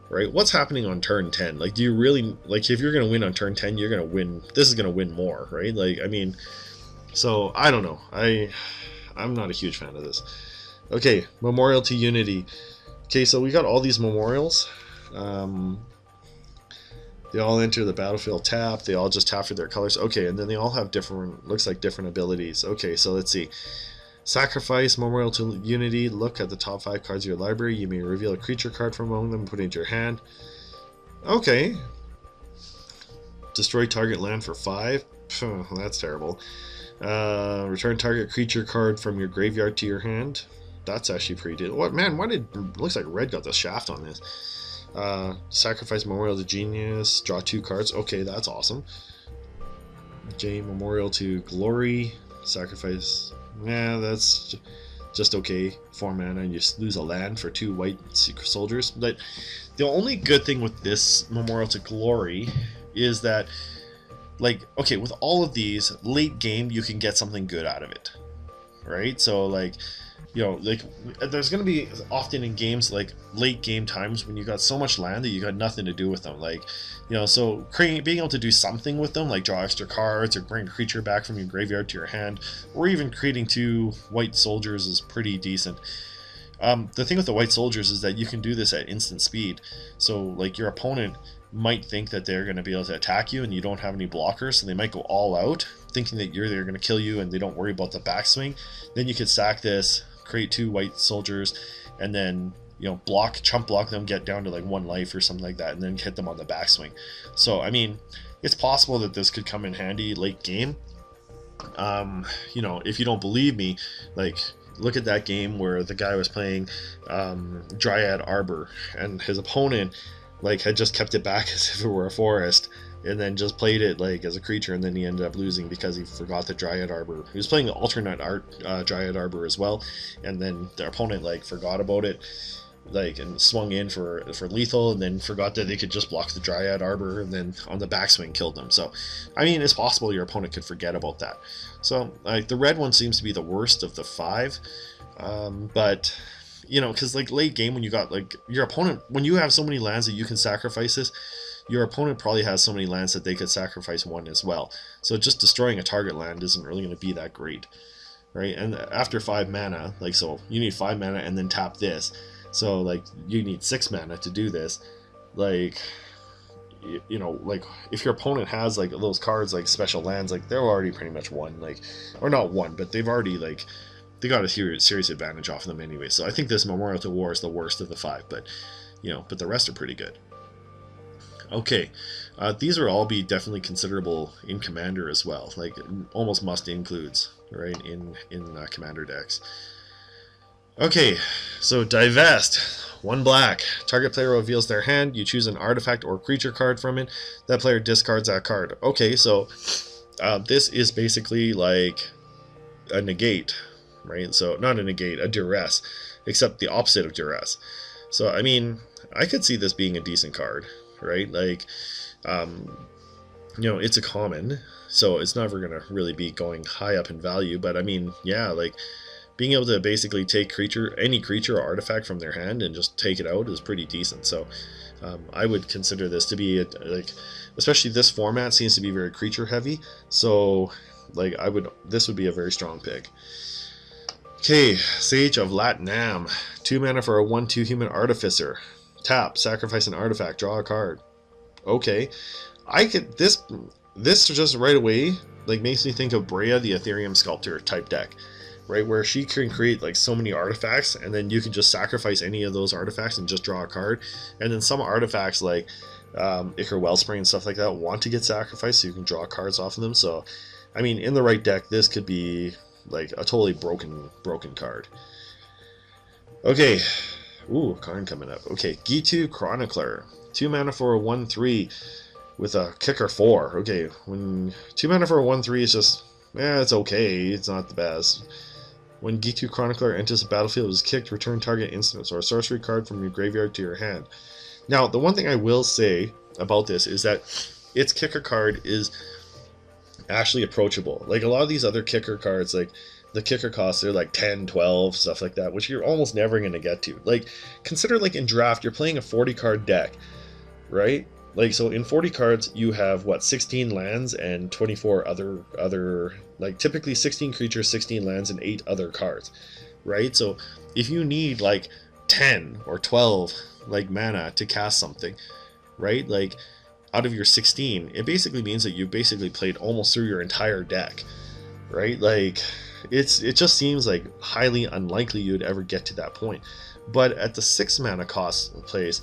right? What's happening on turn 10? Like, do you really, like, if you're gonna win on turn 10, you're gonna win. This is gonna win more, right? Like, I mean, so I don't know. I'm not a huge fan of this. Okay, Memorial to Unity. Okay, so we got all these memorials. They all enter the battlefield tap. They all just tap for their colors. Okay, and then they all have different, looks like different abilities. Okay, so let's see. Sacrifice Memorial to Unity. Look at the top 5 cards of your library. You may reveal a creature card from among them and put it into your hand. Okay. Destroy target land for 5. That's terrible. Return target creature card from your graveyard to your hand. That's actually pretty good. What, man, why did, looks like red got the shaft on this. Sacrifice Memorial to Genius. Draw 2 cards. Okay, that's awesome. Okay, Memorial to Glory. Sacrifice. Yeah, that's just okay. 4 mana and you lose a land for 2 white secret soldiers. But the only good thing with this Memorial to Glory is that, like, okay, with all of these, late game you can get something good out of it, right? So, like, you know, like, there's going to be often in games, like, late game times when you got so much land that you got nothing to do with them. Like, you know, so being able to do something with them, like draw extra cards or bring a creature back from your graveyard to your hand, or even creating 2 white soldiers is pretty decent. The thing with the white soldiers is that you can do this at instant speed. So, like, your opponent might think that they're going to be able to attack you and you don't have any blockers, so they might go all out, thinking that they're going to kill you and they don't worry about the backswing. Then you could sack this, create 2 white soldiers, and then, you know, chump block them, get down to like 1 life or something like that, and then hit them on the backswing. So, I mean, it's possible that this could come in handy late game. You know, if you don't believe me, like, look at that game where the guy was playing Dryad Arbor, and his opponent, like, had just kept it back as if it were a forest, and then just played it like as a creature, and then he ended up losing because he forgot the Dryad Arbor. He was playing the alternate Dryad Arbor as well, and then their opponent, like, forgot about it, like, and swung in for lethal, and then forgot that they could just block the Dryad Arbor, and then on the backswing killed them. So, I mean, it's possible your opponent could forget about that. So, like, the red one seems to be the worst of the 5, but, you know, because, like, late game when you got, like, your opponent, when you have so many lands that you can sacrifice this, your opponent probably has so many lands that they could sacrifice 1 as well. So just destroying a target land isn't really going to be that great, right? And after 5 mana, like, so you need 5 mana and then tap this. So, like, you need 6 mana to do this. Like, you know, like, if your opponent has, like, those cards, like special lands, like, they're already pretty much won, like, or not won, but they've already, like, they got a serious advantage off of them anyway. So I think this Memorial to War is the worst of the 5, but, you know, but the rest are pretty good. Okay, these will all be definitely considerable in Commander as well, like almost must includes, right, in Commander decks. Okay, so Divest. 1 black. Target player reveals their hand. You choose an artifact or creature card from it. That player discards that card. Okay, so this is basically like a negate, right? So not a negate, a duress, except the opposite of duress. So, I mean, I could see this being a decent card, right? Like, you know, it's a common, so it's never going to really be going high up in value, but I mean, yeah, like, being able to basically take any creature or artifact from their hand and just take it out is pretty decent. So I would consider this to be like, especially this format seems to be very creature heavy, so like this would be a very strong pick. Okay, Sage of Latnam. 2 mana for a 1/2 human artificer. Tap, sacrifice an artifact, draw a card. Okay, I could this just right away like makes me think of Brea the Ethereum Sculptor type deck, right, where she can create like so many artifacts, and then you can just sacrifice any of those artifacts and just draw a card. And then some artifacts like Ichor Wellspring and stuff like that want to get sacrificed, so you can draw cards off of them. So, I mean, in the right deck, this could be like a totally broken card. Okay, Ooh, Karn coming up. Okay, Gitu Chronicler. 2 mana for a 1/3 with a kicker 4. Okay, when 2 mana for a 1/3 is just, it's okay. It's not the best. When Gitu Chronicler enters the battlefield, is kicked, return target instants or a sorcery card from your graveyard to your hand. Now, the one thing I will say about this is that its kicker card is actually approachable. Like a lot of these other kicker cards, like the kicker costs, they're like 10, 12, stuff like that, which you're almost never going to get to. Like, consider like in draft, you're playing a 40 card deck, right? Like, so in 40 cards, you have what, 16 lands and 24 other like typically 16 creatures, 16 lands, and 8 other cards, right? So if you need like 10 or 12 like mana to cast something, right? Like out of your 16, it basically means that you basically played almost through your entire deck, right? Like it just seems like highly unlikely you'd ever get to that point. But at the 6 mana cost place,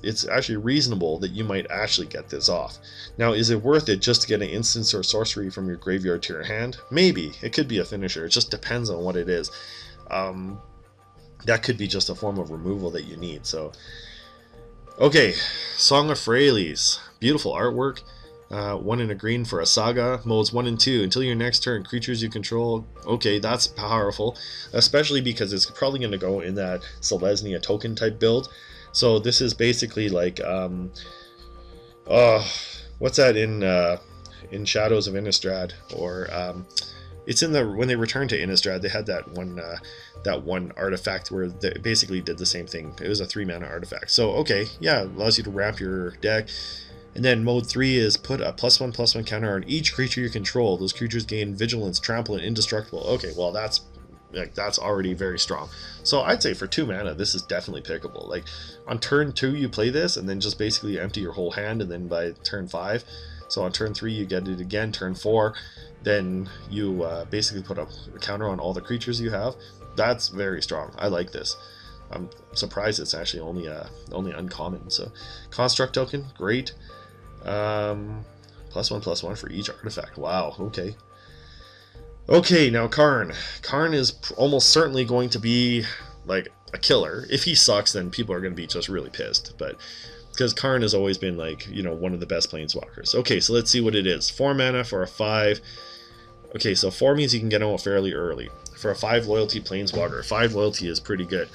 it's actually reasonable that you might actually get this off. Now, is it worth it just to get an instance or sorcery from your graveyard to your hand? Maybe. It could be a finisher. It just depends on what it is. That could be just a form of removal that you need. So, okay, Song of Freyalise. Beautiful artwork. 1 and a green for a saga. Modes 1 and 2. Until your next turn, creatures you control. Okay, that's powerful. Especially because it's probably going to go in that Selesnya token type build. So this is basically like, what's that in Shadows of Innistrad, or it's in the when they returned to Innistrad, they had that one artifact where they basically did the same thing. It was a 3 mana artifact. So okay, yeah, allows you to ramp your deck. And then mode 3 is put a +1/+1 counter on each creature you control. Those creatures gain vigilance, trample, and indestructible. Okay, well that's already very strong. So I'd say for 2 mana, this is definitely pickable. Like on turn 2, you play this and then just basically empty your whole hand, and then by turn 5, so on turn 3 you get it again. Turn 4, then you basically put a counter on all the creatures you have. That's very strong. I like this. I'm surprised it's actually only uncommon. So construct token, great. +1/+1 for each artifact. Wow. Okay. Okay, now Karn. Karn is almost certainly going to be like a killer. If he sucks, then people are going to be just really pissed. But because Karn has always been like, one of the best planeswalkers. Okay, so let's see what it is. 4 mana for a 5. Okay, so 4 means you can get out fairly early. For a 5 loyalty planeswalker, 5 loyalty is pretty good.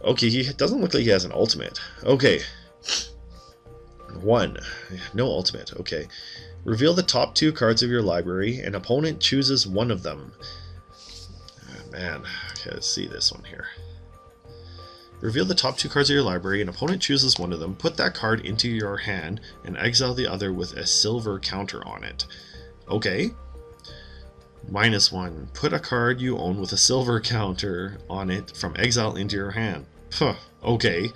Okay, he doesn't look like he has an ultimate. Okay. 1. No ultimate. Okay. Reveal the top 2 cards of your library. An opponent chooses one of them. Oh, man, okay, let's see this one here. Reveal the top 2 cards of your library. An opponent chooses one of them. Put that card into your hand and exile the other with a silver counter on it. Okay. -1. Put a card you own with a silver counter on it from exile into your hand. Huh. Okay.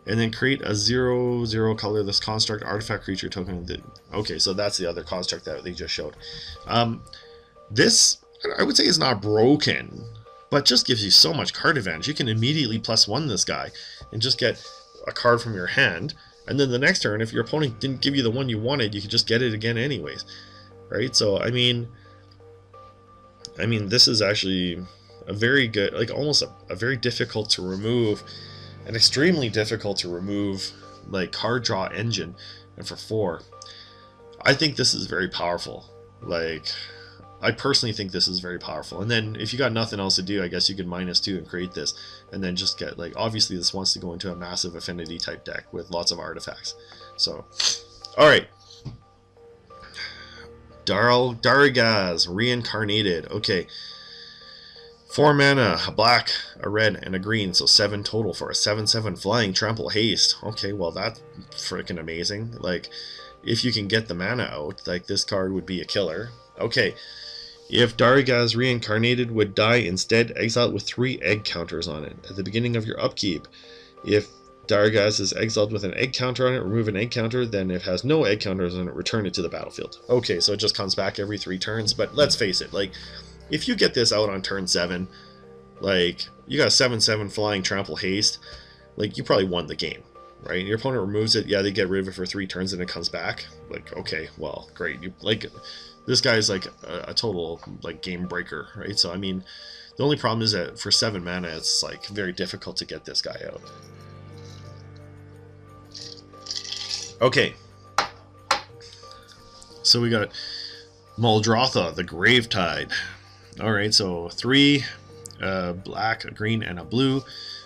And then create a 0/0 colorless construct artifact creature token. Okay, so that's the other construct that they just showed. This, I would say, is not broken, but just gives you so much card advantage. You can immediately +1 this guy and just get a card from your hand. And then the next turn, if your opponent didn't give you the one you wanted, you could just get it again anyways. Right? So, I mean, this is actually a very good, like almost a very difficult to remove, an extremely difficult to remove like card draw engine. And for 4, I think this is very powerful. Like, I personally think this is very powerful. And then if you got nothing else to do, I guess you could -2 and create this, and then just get, like, obviously this wants to go into a massive affinity type deck with lots of artifacts. So, all right. Darigaz Reincarnated. Okay. 4 mana, a black, a red, and a green, so 7 total for a 7/7 flying trample haste. Okay, well that's freaking amazing. Like, if you can get the mana out, like this card would be a killer. Okay, if Darigaz Reincarnated would die instead, exile it with 3 egg counters on it. At the beginning of your upkeep, if Darigaz is exiled with an egg counter on it, remove an egg counter, then if it has no egg counters on it, return it to the battlefield. Okay, so it just comes back every 3 turns, but let's face it, like, if you get this out on turn 7, like, you got a 7/7 flying trample haste, like, you probably won the game, right? Your opponent removes it, yeah, they get rid of it for 3 turns and it comes back. Like, okay, well, great. You like, this guy's like a total like game breaker, right? So I mean, the only problem is that for 7 mana, it's like very difficult to get this guy out. Okay, so we got Muldrotha, the Gravetide. All right, so 3 black, a green, and a blue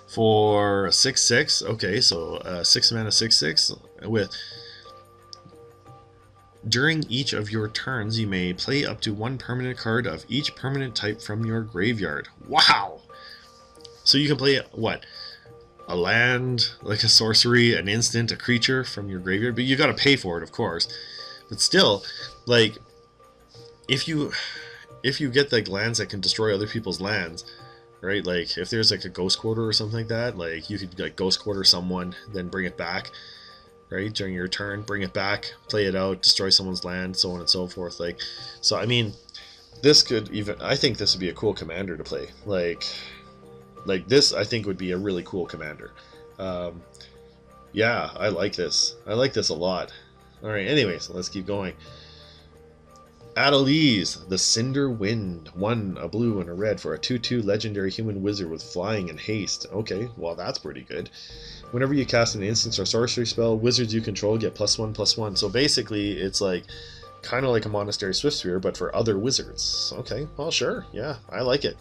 for a 6/6. Okay, so 6 mana, 6/6 with. During each of your turns, you may play up to 1 permanent card of each permanent type from your graveyard. Wow! So you can play, what? A land, like a sorcery, an instant, a creature from your graveyard, but you gotta pay for it, of course. But still, like, if you get like lands that can destroy other people's lands, right? Like if there's like a ghost quarter or something like that, like you could like ghost quarter someone, then bring it back, right? During your turn, bring it back, play it out, destroy someone's land, so on and so forth. Like, so I mean, this could even, I think this would be a cool commander to play. Like this, I think would be a really cool commander. Yeah, I like this. I like this a lot. All right, anyways, let's keep going. Adeliz, the Cinder Wind. 1, a blue and a red for a 2/2 legendary human wizard with flying and haste. Okay, well that's pretty good. Whenever you cast an instance or sorcery spell, wizards you control get +1/+1. So basically, it's like kind of like a Monastery Swiftsphere, but for other wizards. Okay, well sure, yeah, I like it.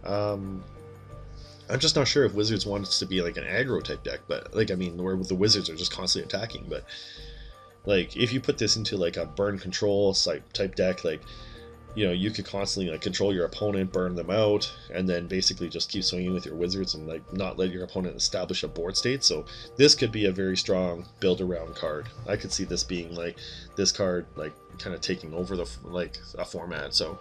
I'm just not sure if wizards want it to be like an aggro type deck, but like I mean, where the wizards are just constantly attacking, but. Like, if you put this into, like, a burn control type deck, like, you know, you could constantly, like, control your opponent, burn them out, and then basically just keep swinging with your wizards and, like, not let your opponent establish a board state. So this could be a very strong build-around card. I could see this being, like, this card, like, kind of taking over the, like, a format, so...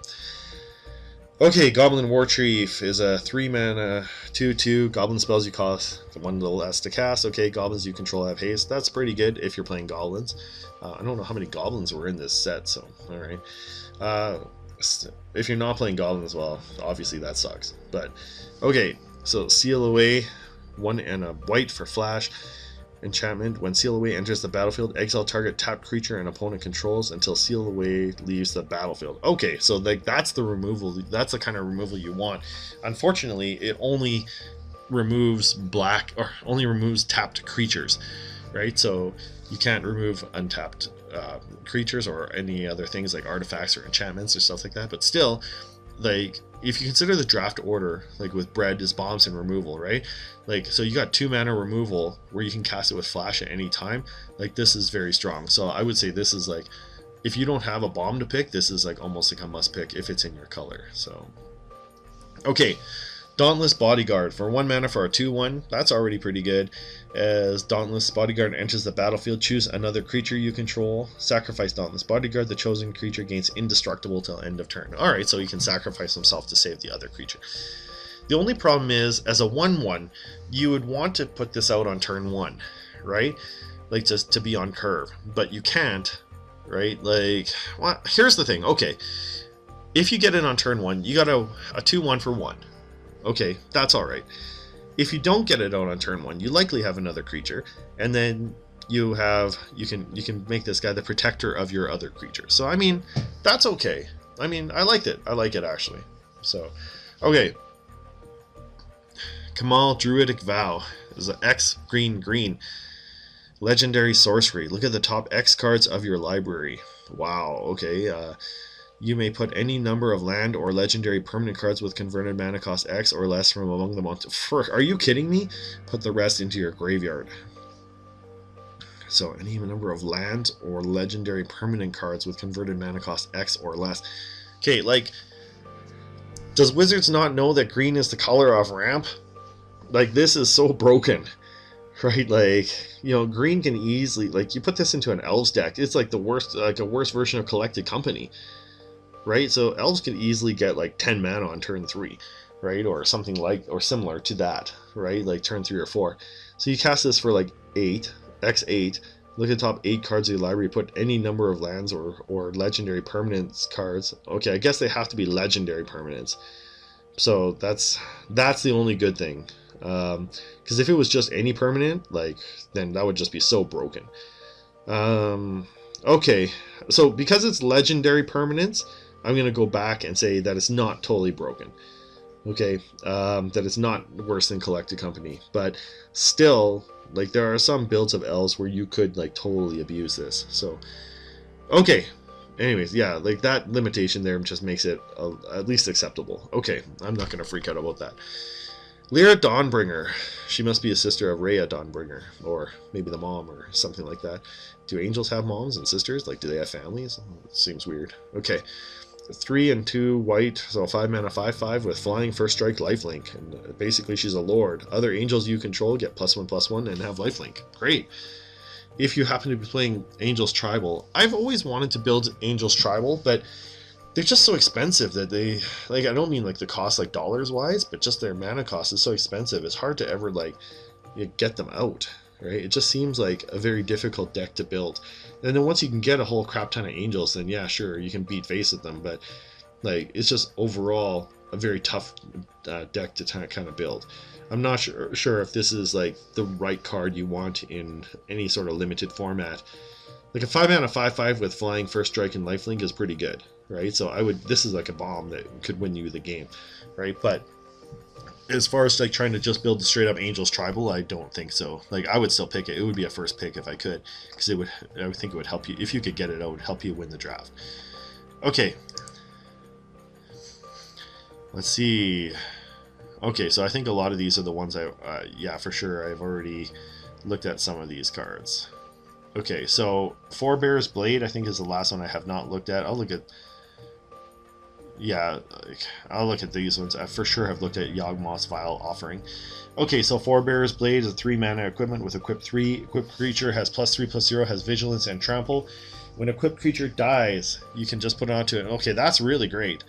Okay, Goblin Warchief is a 3 mana 2/2. Goblin spells you cost 1 less to cast. Okay, goblins you control have haste. That's pretty good if you're playing goblins. I don't know how many goblins were in this set, so alright. If you're not playing goblins, well, obviously that sucks. But okay, so Seal Away, 1 and a white for flash. Enchantment. When Seal Away enters the battlefield, exile target tapped creature and opponent controls until Seal Away leaves the battlefield. Okay, so like that's the removal. That's the kind of removal you want. Unfortunately, it only removes black or only removes tapped creatures, right? So you can't remove untapped creatures or any other things like artifacts or enchantments or stuff like that. But still, like if you consider the draft order, like with bread is bombs and removal, right? Like, so you got 2 mana removal where you can cast it with flash at any time. Like, this is very strong. So I would say this is like, if you don't have a bomb to pick, this is like almost like a must pick if it's in your color. So, okay, Dauntless Bodyguard for 1 mana for a 2/1. That's already pretty good. As Dauntless Bodyguard enters the battlefield, choose another creature you control. Sacrifice Dauntless Bodyguard. The chosen creature gains indestructible till end of turn. Alright, so he can sacrifice himself to save the other creature. The only problem is, as a 1/1, you would want to put this out on turn 1, right? Like, just to be on curve. But you can't, right? Like, well, here's the thing. Okay, if you get it on turn 1, you got a 2/1 for 1. Okay, that's alright. If you don't get it out on turn 1, you likely have another creature, and then you can make this guy the protector of your other creature. So I mean, that's okay. I mean, I liked it. I like it actually. So, okay. Kamal Druidic Vow is an X green legendary sorcery. Look at the top X cards of your library. Wow. Okay. You may put any number of land or legendary permanent cards with converted mana cost X or less from among them onto... Are you kidding me? Put the rest into your graveyard. So any number of land or legendary permanent cards with converted mana cost X or less. Okay, like, does Wizards not know that green is the color of ramp? Like, this is so broken, right? Like, you know, green can easily, like, you put this into an Elves deck, it's like the worst, like a worse version of Collected Company. Right, so elves can easily get like 10 mana on turn 3, right, or something like, or similar to that, right, like turn 3 or 4. So you cast this for like 8, x8, look at the top 8 cards of your library, put any number of lands or legendary permanents cards. Okay, I guess they have to be legendary permanents. So that's the only good thing Because if it was just any permanent, like, then that would just be so broken. Okay, so because it's legendary permanents, I'm going to go back and say that it's not totally broken. Okay, that it's not worse than Collected Company, but still, like, there are some builds of elves where you could, like, totally abuse this. So, okay, anyways, yeah, like, that limitation there just makes it at least acceptable. Okay, I'm not going to freak out about that. Lyra Dawnbringer. She must be a sister of Rhea Dawnbringer, or maybe the mom or something like that. Do angels have moms and sisters? Like, do they have families? It seems weird. Okay. 3 and 2 white, so 5 mana 5/5 with flying, first strike, lifelink. And basically she's a lord. Other angels you control get +1/+1 and have lifelink. Great. If you happen to be playing Angels Tribal, I've always wanted to build Angels Tribal, but they're just so expensive that they, like, I don't mean like the cost like dollars wise, but just their mana cost is so expensive. It's hard to ever like get them out, right? It just seems like a very difficult deck to build. And then once you can get a whole crap ton of angels, then yeah, sure, you can beat face at them, but like, it's just overall a very tough deck to kind of build. I'm not sure if this is like the right card you want in any sort of limited format. Like a 5 mana 5/5 with flying, first strike, and lifelink is pretty good, right? So this is like a bomb that could win you the game, right? But as far as like trying to just build the straight up Angels Tribal, I don't think so. Like, I would still pick it. It would be a first pick if I could, because I would think it would help you if you could get it. It would help you win the draft. Okay, let's see. Okay, so I think a lot of these are the ones yeah, for sure. I've already looked at some of these cards. Okay, so Forebear's Blade, I think, is the last one I have not looked at. I'll look at... Yeah, I'll look at these ones. I for sure have looked at Yawgmoth's Vile Offering. Okay, so Forebear's Blade is a 3 mana equipment with equip 3. Equipped creature has +3/+0, has Vigilance and Trample. When equipped creature dies, you can just put it onto it. Okay, that's really great.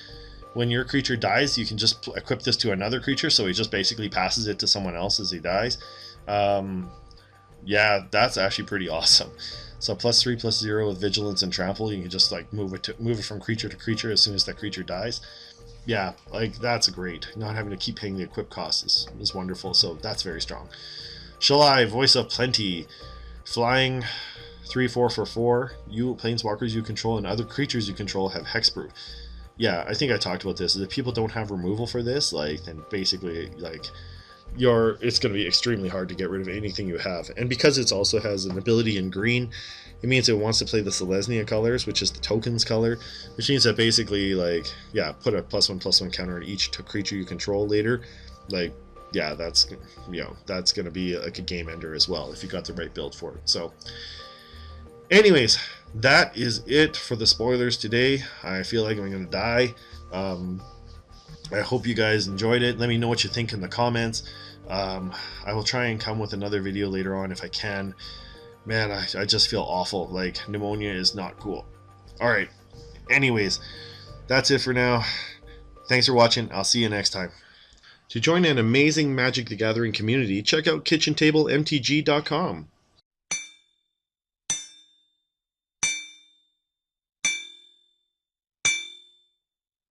When your creature dies, you can just equip this to another creature, so he just basically passes it to someone else as he dies. Yeah, that's actually pretty awesome. So +3/+0 with Vigilance and Trample, you can just like move it from creature to creature as soon as that creature dies. Yeah, like, that's great. Not having to keep paying the equip cost is wonderful, so that's very strong. Shalai, Voice of Plenty. Flying 3/4 for 4. You planeswalkers you control and other creatures you control have hexproof. Yeah, I think I talked about this. If people don't have removal for this, like, then basically, like, it's going to be extremely hard to get rid of anything you have. And because it also has an ability in green, it means it wants to play the Selesnya colors, which is the tokens color, which means that basically, like, yeah, put a +1/+1 counter on each creature you control later. Like, yeah, that's, you know, that's going to be like a game ender as well if you got the right build for it. So anyways, that is it for the spoilers today. I feel like I'm going to die. I hope you guys enjoyed it. Let me know what you think in the comments. I will try and come with another video later on if I can. Man, I just feel awful. Like, pneumonia is not cool. Alright, anyways, that's it for now. Thanks for watching. I'll see you next time. To join an amazing Magic the Gathering community, check out kitchentablemtg.com.